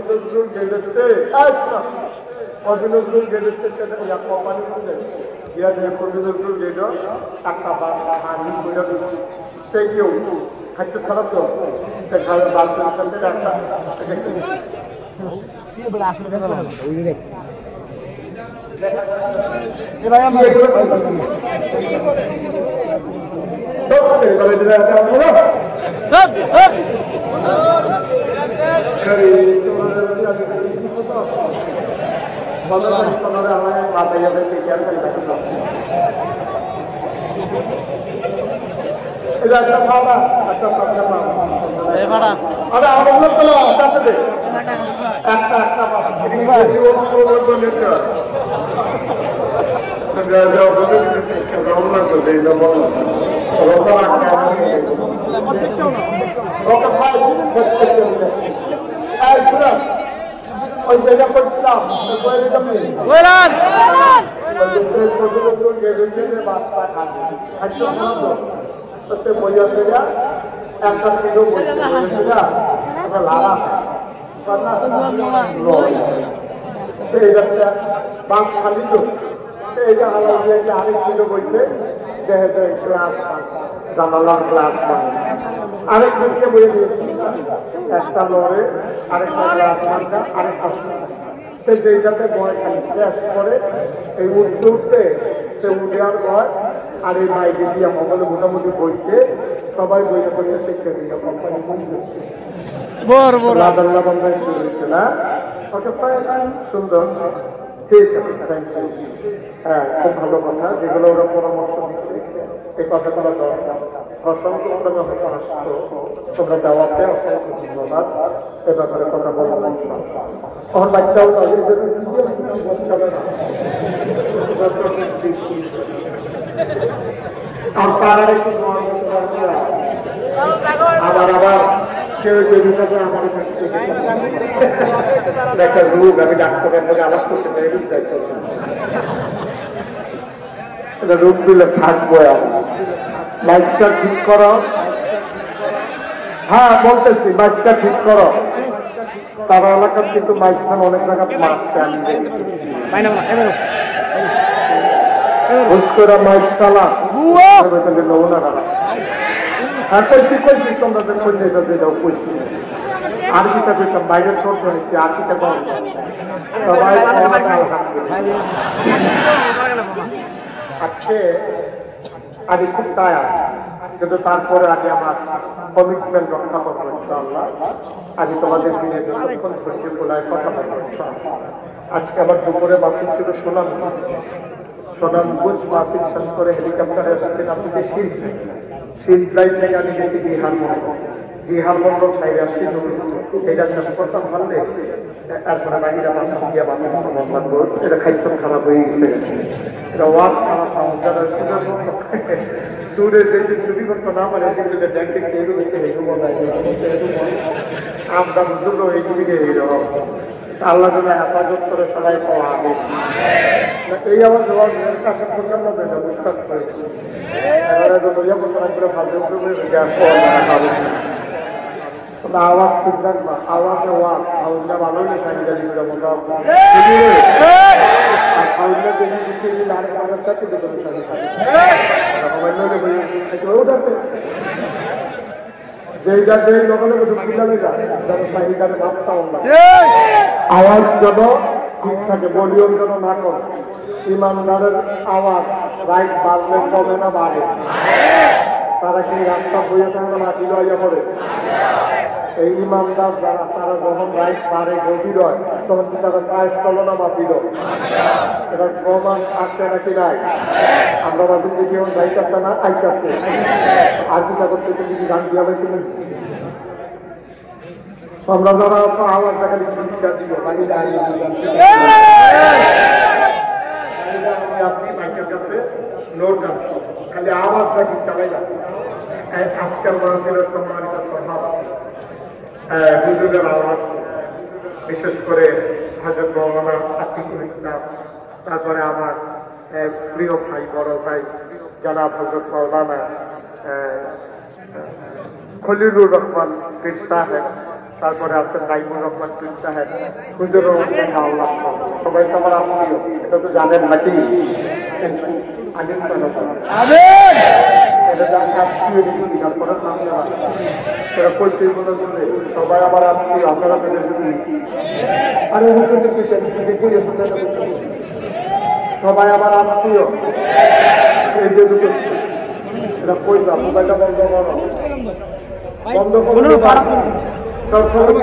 Nazrul গেলেছে Nazrul গেলেছে company ইয়া নজরুল গেল টাকা বাস হানি করে সেই কেউ খাদ্য খারাপ তো বাসের সাথে একটা ওই জায়গা করছিলাম একটা ছিল লালা বাস খালি তো এইটা আরেক ছিল বইছে ক্লাস জানালাম ক্লাস আরেক দিনকে বলে দিয়েছি একটা লড়ে আরেকটা ক্লাস মানটা আরেকটা সে যেটাতে বয় খালি টেস্ট করে এই উঠতে উঠতে সে উঠেয়ার ভয় আর এই মাইকে দিয়ে মোবাইলে মোটামুটি বইছে সবাই বইটা বসে শিক্ষা দিয়ে কোম্পানি বুঝতেছে না ওকে সুন্দর ঠিক আছে থ্যাংক ইউ হ্যাঁ খুব ভালো কথা যেগুলো ওরা পরামর্শ দিচ্ছে এই কথাগুলো দরকার অসংখ্য আসতো তোমরা দেওয়াতে অসংখ্য ধন্যবাদ এ ব্যাপারে কথা বলা আমার বাচ্চাও আবার আবার কেউ আমার একটা রোগ আমি ডাক্তারের মধ্যে আলাপ করতে পারি রোগ দিলে থাকবো মাইকটা ঠিক করো হ্যাঁ বলতেছি মাইকটা ঠিক করো তার এলাকার কিন্তু মাইকটা অনেক জায়গা মারছে মাইক চালা হ্যাঁ কইছি তোমরা কইছি আর কিটা কইতাম বাইরের চলতে হয়েছে আর কিটা কম সবাই আজকে আমি খুব টায়ার কিন্তু তারপরে আগে আমার কমিটমেন্ট রক্ষা করবো ইনশাআল্লাহ আমি তোমাদের দিনে যতক্ষণ ধৈর্য বলায় কথা বলবো ইনশাআল্লাহ আজকে আমার দুপুরে মাসিক ছিল সোনামগঞ্জ মাহফিল শেষ করে হেলিকপ্টারে আসছেন আপনি শিল্ড লাইন থেকে আমি গেছি বিহার মন্ডল সাইড আসছি এটা শেষ করতাম পারলে তারপরে বাকিরা মাথা দিয়ে এটা খাদ্য খারাপ হয়ে গেছে এটা ওয়াজ খারাপ যারা সুরে যেটি চুরি করতো না মানে যেগুলো ব্যাংকে সেইগুলো আমরা বুঝলো এইদিকে এইরকম আল্লাহ যেন হেফাজত করে সবাই পাওয়া হবে এই আমার জবাব কাছে প্রচন্ড বুঝতে পেরেছি আওয়াজ ঠিক রাখবা আওয়াজে ওয়াজ আউজটা ভালো নেই সাংবাদিক আওয়াজ যেন ঠিক থাকে ভলিউম যেন না করে ইমানদারের আওয়াজ রাইট বাড়লে কমে না বাড়ে তারা কি রাস্তা বইয়ে থাকে না কি লইয়া পড়ে এই ইমানদার যারা তারা যখন রাইট বাড়ে গভীর হয় তখন কি তারা সাইজ করলো না মাফিল এটা প্রমাণ আসছে নাকি নাই আমরা মাফিল দেখি এখন যাইতেছে না আইতেছে আর কি করতে তুমি কি গান দিয়ে তুমি আমরা যারা আওয়াজ দেখালে চিকিৎসা দিব বাকি খালি আওয়াজটা কি চালাই না আজকের মাহফিলের সম্মানিত স্বভাব হুজুরের আওয়াজ বিশেষ করে হযরত মাওলানা আতিকুল ইসলাম তারপরে আমার প্রিয় ভাই বড় ভাই জনাব হযরত মাওলানা খলিলুর রহমান পীর সাহেব, তারপরে আছেন নাইমুর রহমান পীর সাহেব, হুজুরুর রহমান আল্লাহ, সবাই তো আমার আত্মীয়, এটা তো জানেন নাকি? সবাই আমার আত্মীয়, আপনারা সবাই আমার আত্মীয়। এই যে দুটো এটা কইবা, মোবাইলটা বন্ধ করো, বন্ধ করো, সব সময়